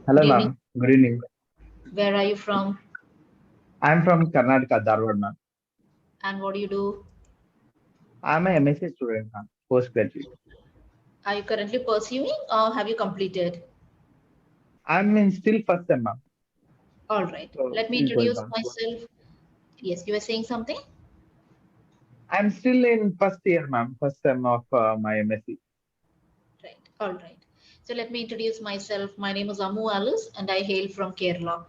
Hello, Good evening. ma'am. Good evening. Where are you from I'm from Karnataka, Dharwad, ma'am. and what do you do? I'm a MSc student, ma'am, postgraduate. Are you currently pursuing or have you completed? I'm in still first sem, ma'am. All right. So Let me still going introduce on. myself. Yes, you were saying something? I'm still in first year, ma'am. First sem of my MSc. Right. All right. So let me introduce myself. My name is Ammu Alice and I hail from Kerala.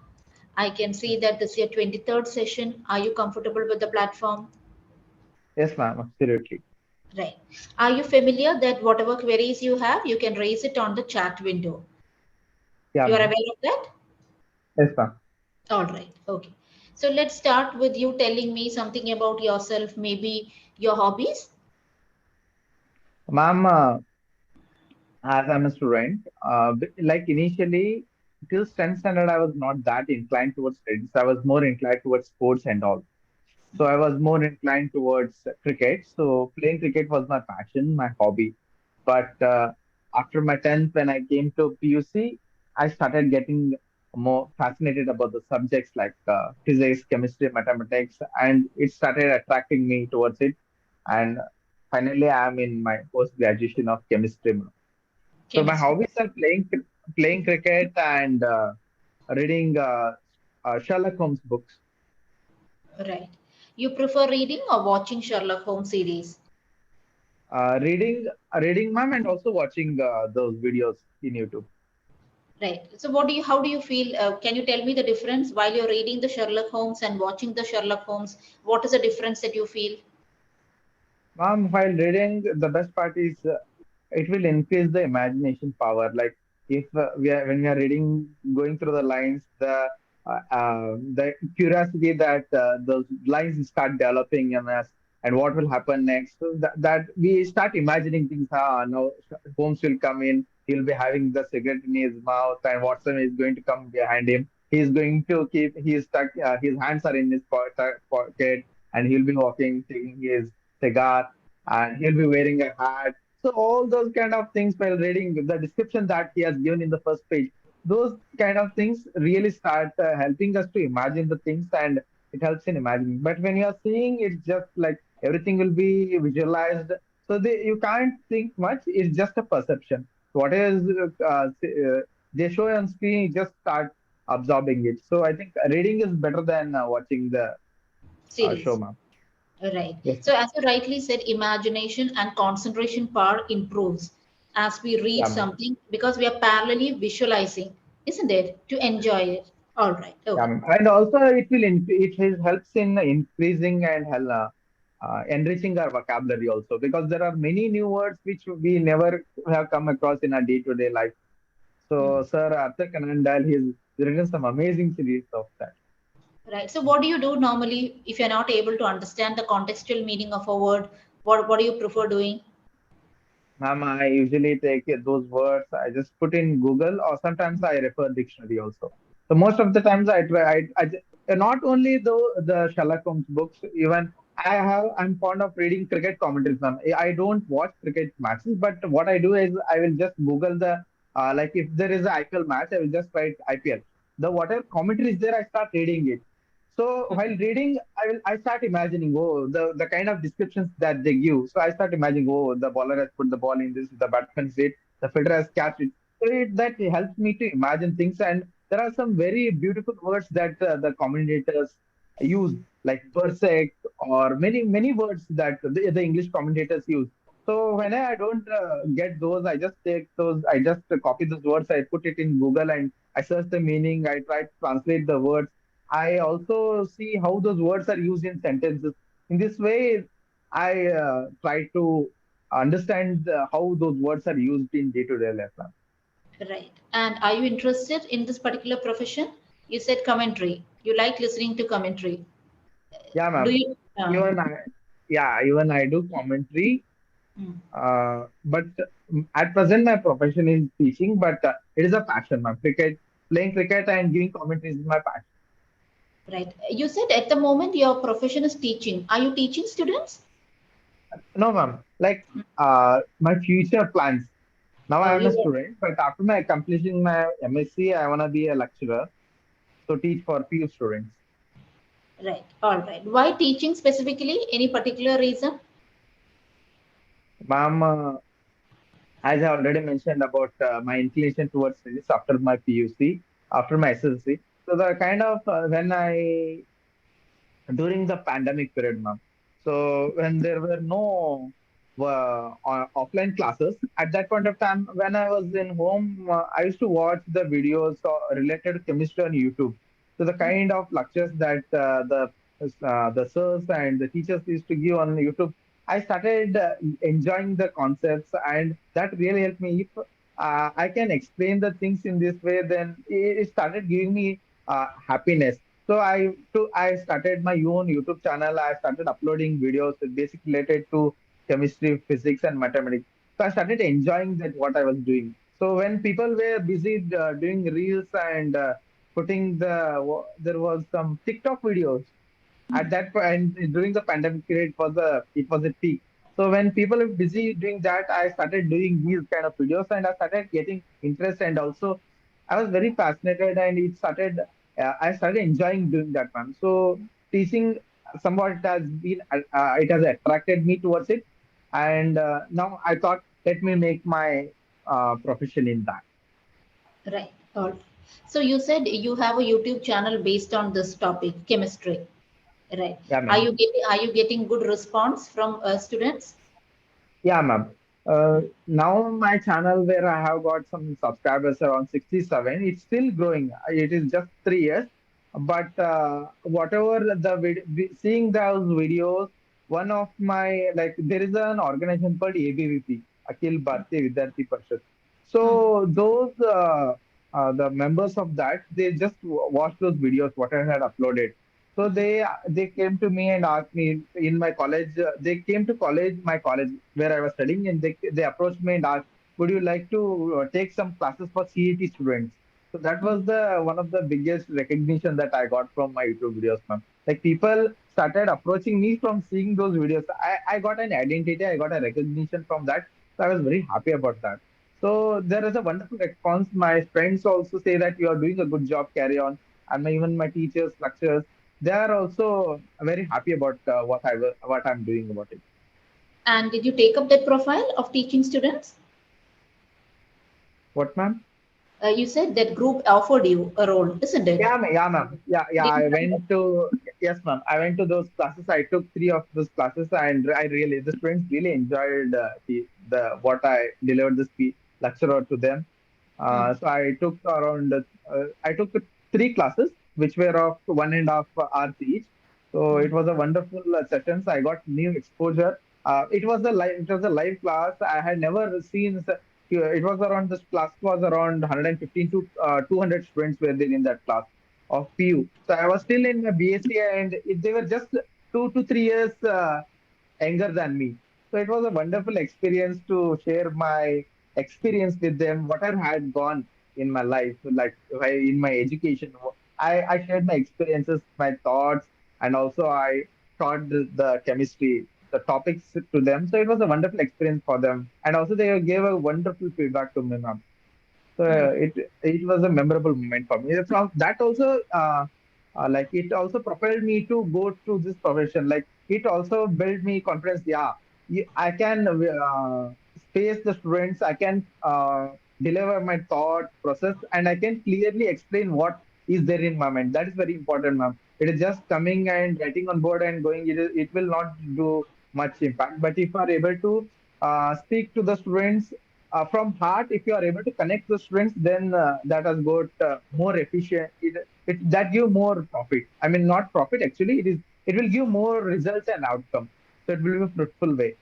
I can see that this is your 23rd session. Are you comfortable with the platform? Yes, ma'am. Absolutely. Right. Are you familiar that whatever queries you have, you can raise it on the chat window? Yeah, You are ma'am. aware of that? Yes, ma'am. All right. Okay. So let's start with you telling me something about yourself, maybe your hobbies. Ma'am, as I'm a student, like initially, till 10th standard, I was not that inclined towards studies. I was more inclined towards sports and all. So I was more inclined towards cricket. So playing cricket was my passion, my hobby. But after my 10th, when I came to PUC, I started getting more fascinated about the subjects like physics, chemistry, mathematics, and it started attracting me towards it. And finally, I'm in my post graduation of chemistry. So my Chemistry. hobbies are playing cricket and reading Sherlock Holmes books. Right. You prefer reading or watching Sherlock Holmes series? Reading, ma'am, and also watching those videos in YouTube. Right. So how do you feel? Can you tell me the difference while you're reading the Sherlock Holmes and watching the Sherlock Holmes? What is the difference that you feel? Ma'am, while reading, the best part is it will increase the imagination power. Like if when we are reading, going through the lines, the curiosity that those lines start developing in us, and what will happen next. So that we start imagining things. Now Holmes will come in. He'll be having the cigarette in his mouth, and Watson is going to come behind him. He's going to keep. He's stuck. His hands are in his pocket, and he'll be walking, taking his cigar, and he'll be wearing a hat. So all those kind of things while reading the description that he has given in the first page, those kind of things really start helping us to imagine the things, and it helps in imagining. But when you are seeing, it's just like everything will be visualized. So you can't think much. It's just a perception. What is they show on screen, you just start absorbing it. So I think reading is better than watching the show, Series. ma'am. Right. Yes, So as you rightly said, imagination and concentration power improves as we read yeah, ma'am. something because we are parallelly visualizing, isn't it? To enjoy it. All right. Yeah, Okay. ma'am. And also helps in increasing and enriching our vocabulary also, because there are many new words which we never have come across in our day-to-day life. Hmm. So Sir Arthur Conan Doyle, he's written some amazing series of that. Right. So what do you do normally if you're not able to understand the contextual meaning of a word? What do you prefer doing? Ma'am, I usually take those words, I just put in Google, or sometimes I refer dictionary also. So most of the times I try, not only the Sherlock Holmes books, even I'm fond of reading cricket commentaries, ma'am. I don't watch cricket matches, but what I do is I will just Google like if there is an IPL match, I will just write IPL. The whatever commentary is there, I start reading it. So while reading, I start imagining, oh, the kind of descriptions that they give. So I start imagining, oh, the bowler has put the ball in this, the batsman hit, the fielder has catched it. So that helps me to imagine things, and there are some very beautiful words that the commentators use, like persec, or many words that the English commentators use. So when I don't get those, I just take those, I just copy those words, I put it in Google, and I search the meaning, I try to translate the words. I also see how those words are used in sentences. In this way, I try to understand how those words are used in day-to-day life, ma'am. Right. And are you interested in this particular profession? You said commentary. You like listening to commentary. Yeah, Do ma'am. you? Even I, yeah, even I do commentary. Mm, But at present, my profession is teaching, but it is a passion, ma'am. Playing cricket and giving commentaries is my passion. right. You said at the moment your profession is teaching. Are you teaching students? No, ma'am. Like my future plans. Now I am a You student, but after my completing my MSc, I wanna be a lecturer, so teach for PU students. right. All right. Why teaching specifically? Any particular reason? Ma'am, as I already mentioned about my inclination towards this after my PUC, after my SSC. So the kind of when I during the pandemic period, ma'am. So when there were no offline classes at that point of time, when I was in home, I used to watch the videos related to chemistry on YouTube. So the kind of lectures that the sirs and the teachers used to give on YouTube, I started enjoying the concepts, and that really helped me. If I can explain the things in this way, then it started giving me happiness. So I started my own YouTube channel. I started uploading videos basically related to chemistry, physics, and mathematics. So I started enjoying that what I was doing. So when people were busy doing reels and putting there was some TikTok videos at that point during the pandemic period it was a peak. So when people are busy doing that, I started doing these kind of videos and I started getting interest, and also I was very fascinated, and I started enjoying doing that one. So teaching somewhat it has attracted me towards it, and now I thought let me make my profession in that. Right. All right. So you said you have a YouTube channel based on this topic, chemistry. Right. Yeah, ma'am. Are you getting good response from students? Yeah, ma'am. Now my channel where I have got some subscribers around 67, it's still growing. It is just 3 years, but whatever seeing those videos, one of my like there is an organization called ABVP, Akhil Bharatiya Vidyarthi Parishad. Hmm. So those the members of that, they just watch those videos what I had uploaded. So they came to me and asked me in my college. They came to my college where I was studying, and they approached me and asked, "Would you like to take some classes for CET students?" So that Hmm. was the one of the biggest recognition that I got from my YouTube videos, ma'am. Like people started approaching me from seeing those videos. I got an identity, I got a recognition from that. So I was very happy about that. So there is a wonderful response. My friends also say that you are doing a good job, carry on. And even my teachers, lecturers, they are also very happy about what I'm doing about it. And did you take up that profile of teaching students? What, ma'am? You said that group offered you a role, isn't it? Yeah, ma'am. Yeah. Did you I try that? went to Yes, ma'am. I went to those classes. I took three of those classes, and the students really enjoyed the what I delivered lecture to them. Hmm. So I took three classes, which were of 1.5 hours each. So Hmm. it was a wonderful sessions. I got new exposure. It was a live class. I had never seen. It was around this class was around 115 to 200 students were there in that class of PU. So I was still in my BSc, and they were just 2 to 3 years younger than me. So it was a wonderful experience to share my experience with them, what I had gone in my life, like in my education. I shared my experiences, my thoughts, and also I taught the chemistry, the topics to them. So it was a wonderful experience for them. And also they gave a wonderful feedback to me, ma'am. So Hmm. it was a memorable moment for me. From that also, like it also propelled me to go to this profession. Like it also built me confidence. Yeah, I can space the students. I can deliver my thought process, and I can clearly explain what is there in my mind. That is very important, ma'am. It is just coming and getting on board and going. It will not do much impact. But if you are able to speak to the students from heart, if you are able to connect the students, then that has got more efficient. That give more profit. I mean, not profit actually. It will give more results and outcome. So it will be a fruitful way.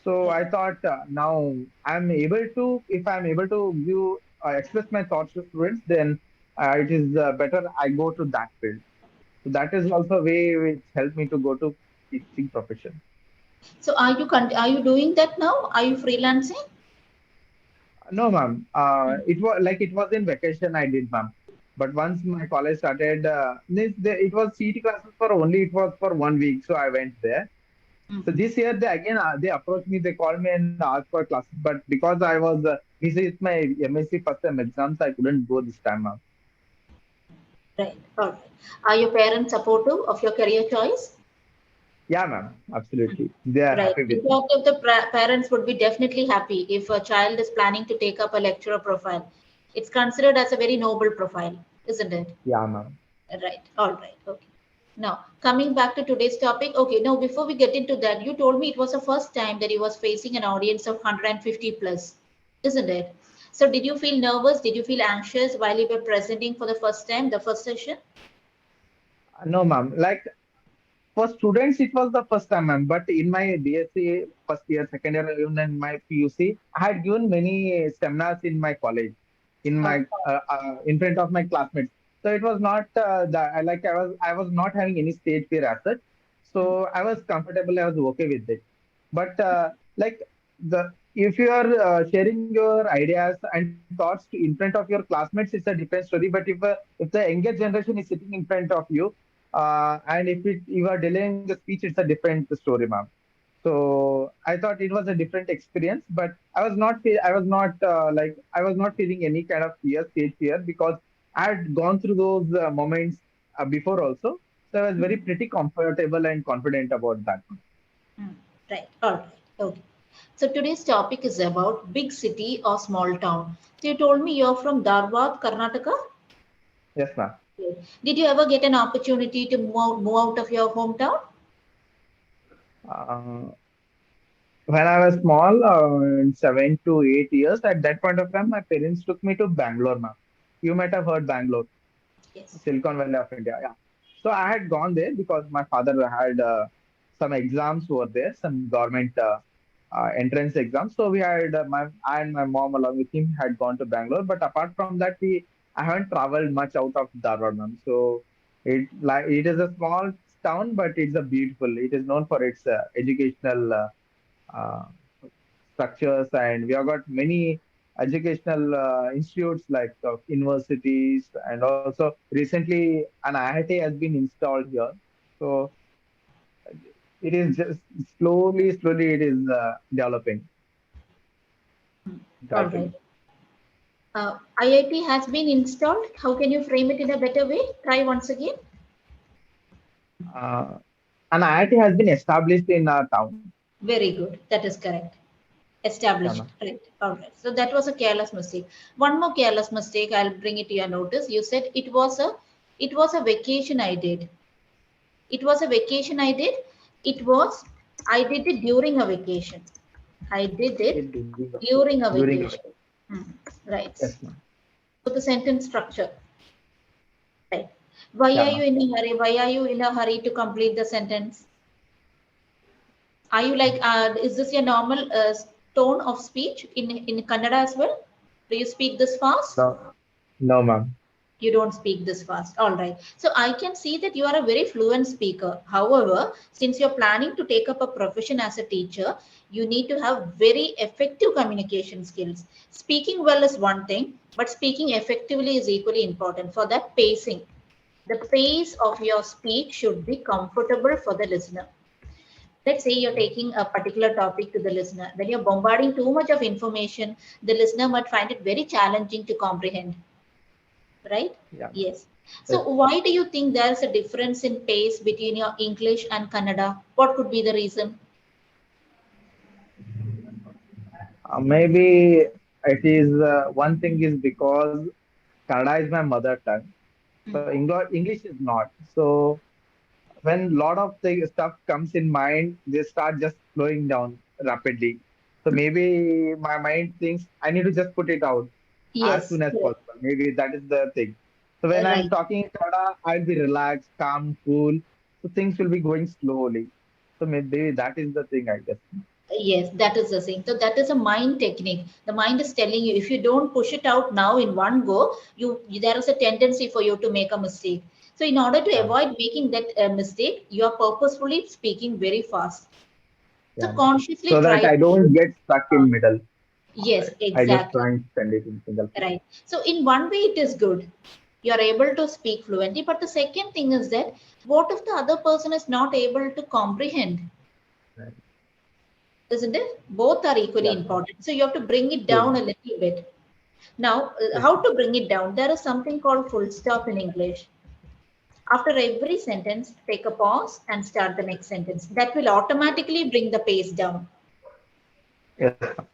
So Right. I thought now if I'm able to express my thoughts to students, then it is better I go to that field. So that is also a way which helped me to go to teaching profession. So are you doing that now? Are you freelancing? No, ma'am. It was in vacation I did, ma'am. But once my college started, it was CET classes for only it was for one week, so I went there. So Mhm. this year they again they approached me, they called me and asked for classes, but because I was busy with my MSc first time exams, I couldn't go this time. Right. All right. Are your parents supportive of your career choice? Yeah, ma'am, absolutely. They are Right. happy with me. Majority of the parents would be definitely happy if a child is planning to take up a lecturer profile. It's considered as a very noble profile, isn't it? Yeah, ma'am. Right. All right. Okay. Now, coming back to today's topic. Okay. Now, before we get into that, you told me it was the first time that you was facing an audience of 150 plus, isn't it? So, did you feel nervous? Did you feel anxious while you were presenting for the first time, the first session? No, ma'am. Like for students, it was the first time, ma'am. But in my BSc first year, second year, even in my PUC, I had given many seminars in my college, Oh, in front of my classmates. So it was not that I was not having any stage fear as such. mm, So I was comfortable. I was okay with it. But like the if you are sharing your ideas and thoughts in front of your classmates, it's a different story. But if the younger generation is sitting in front of you, and if you are delivering the speech, it's a different story, ma'am. So I thought it was a different experience, but I was not feeling any kind of fear, stage fear, because I had gone through those moments before also. So I was very mm, pretty comfortable and confident about that. mm. Right. All right. Okay. So today's topic is about big city or small town. So you told me you're from Dharwad, Karnataka. Yes, ma'am. Okay. Did you ever get an opportunity to move out of your hometown? Uh, when I was small, in 7 to 8 years, at that point of time, my parents took me to Bangalore, ma'am. You might have heard Bangalore. Yes. Silicon Valley of India. Yeah. So I had gone there because my father had some exams over there, some government entrance exams. So we had I and my mom along with him had gone to Bangalore. But apart from that, I haven't traveled much out of Dharwad, ma'am. So it is a small town, but it's a beautiful. It is known for its educational uh, structures, and we have got many educational institutes like universities, and also recently an IIT has been installed here. So it is just slowly it is developing Mm. All right. gradually. IIT has been installed. How can you frame it in a better way? Try once again. Uh, an IIT has been established in our town. Very good. That is correct. Yeah, Established. ma'am. Right. All right. So that was a careless mistake. One more careless mistake. I'll bring it to your notice. You said it was a vacation I did. It was a vacation I did. It was I did it during a vacation. I did it It during a during a vacation. vacation. Hmm. Right. Yes, ma'am. So the sentence structure. Right. Why Yeah, are you ma'am. in a hurry? Why are you in a hurry to complete the sentence? Are you like, is this your normal tone of speech in Kannada as well? Do you speak this fast? No, no, ma'am. You don't speak this fast. All right. So I can see that you are a very fluent speaker. However, since you're planning to take up a profession as a teacher, you need to have very effective communication skills. Speaking well is one thing, but speaking effectively is equally important. For that, pacing. The pace of your speech should be comfortable for the listener. Let's say you're taking a particular topic to the listener. When you're bombarding too much of information, the listener might find it very challenging to comprehend, right? Yeah, ma'am. Yes. So Yes. why do you think there's a difference in pace between your English and Kannada? What could be the reason? Maybe it is one thing is because Kannada is my mother tongue. Mm. So English is not. So when lot of the stuff comes in mind, they start just flowing down rapidly. So maybe my mind thinks I need to just put it out as Yes, soon as correct. possible. Maybe that is the thing. So when I'm Right. talking in Kannada, I'll be relaxed, calm, cool. So things will be going slowly. So maybe that is the thing, I guess. Yes, that is the thing. So that is a mind technique. The mind is telling you if you don't push it out now in one go, there is a tendency for you to make a mistake. So in order to Yeah, avoid making that mistake, you are purposefully speaking very fast. So yeah. consciously So that try I to. don't get stuck uh, in middle. yes, I just exactly. try and send it in single flow. Right. So in one way, it is good. You are able to speak fluently. But the second thing is that what if the other person is not able to comprehend? Right. isn't it? Both are equally Yes, ma'am. important. So you have to bring it True. down a little bit. Now, Yes, how ma'am. to bring it down? There is something called full stop in English. After every sentence, take a pause and start the next sentence. That will automatically bring the pace down. Yes, ma'am.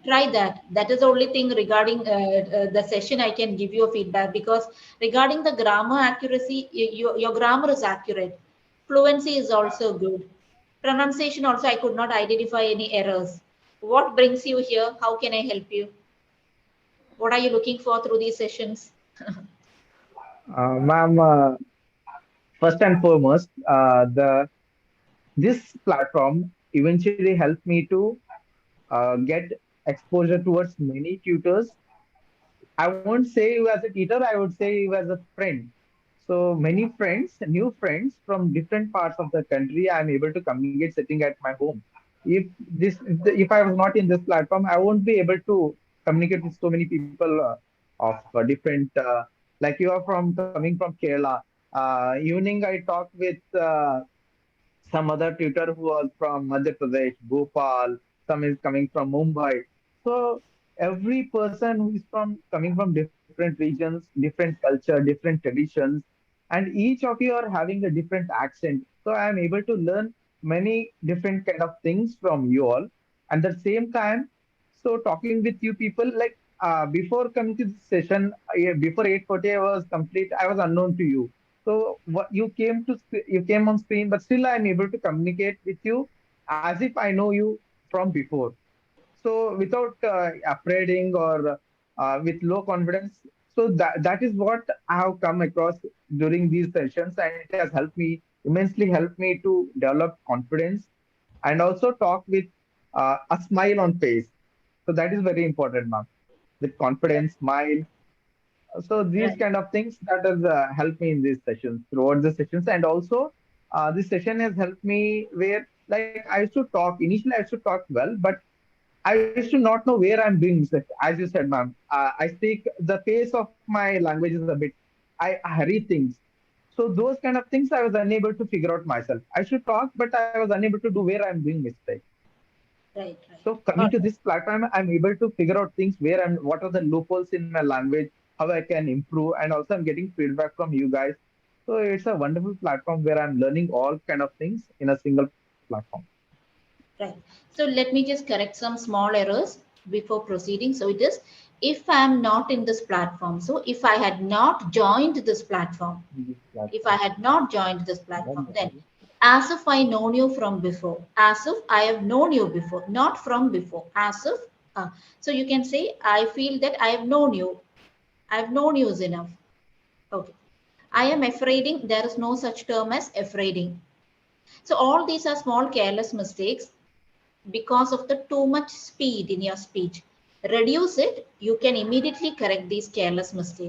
Try that. That is the only thing regarding the session I can give you a feedback, because regarding the grammar accuracy, your grammar is accurate. Fluency is also good. Pronunciation also, I could not identify any errors. What brings you here? How can I help you? What are you looking for through these sessions? Ma'am, first and foremost, the this platform eventually helped me to get exposure towards many tutors. I won't say you as a teacher, I would say you as a friend. So many friends, new friends from different parts of the country, I'm able to communicate sitting at my home. If I was not in this platform, I won't be able to communicate with so many people of different. Like you are from coming from Kerala. Evening, I talk with some other tutor who was from Madhya Pradesh, Bhopal, some is coming from Mumbai. So every person who is from coming from different regions, different culture, different traditions, and each of you are having a different accent. So I am able to learn many different kind of things from you all. And at the same time, so talking with you people, like before coming to this session, before 8:40, I was unknown to you. So what you came on screen, but still I'm able to communicate with you as if I know you from before. So without upbraiding or with low confidence. So that is what I have come across during these sessions, and it has helped me immensely helped me to develop confidence and also talk with a smile on face. So that is very important, ma'am. With Right. confidence, smile, so these Right. kind of things that has helped me in these sessions throughout the sessions, and also this session has helped me where like I used to talk initially. I used to talk well, but I used to not know where I'm doing mistakes. As you said, ma'am, I speak the pace of my language is a bit. I hurry things. So those kind of things I was unable to figure out myself. I should talk, but I was unable to do where I'm doing mistakes. Right. So All coming to right. this platform, I'm able to figure out things where I'm, what are the loopholes in my language, how I can improve, and also I'm getting feedback from you guys. So it's a wonderful platform where I'm learning all kind of things in a single platform. Right. So let me just correct some small errors before proceeding. So it is, if I am not in this platform, so if I had not joined this platform, This if I platform. had not joined this platform, then Wonderful. as if I known you from before, as if I have known you before, not from before, as if. So you can say, I feel that I have known you. I have known you is enough. Okay. I am afraiding. There is no such term as afraiding. So all these are small careless mistakes because of the too much speed in your speech. Reduce it, you can immediately correct these careless mistakes.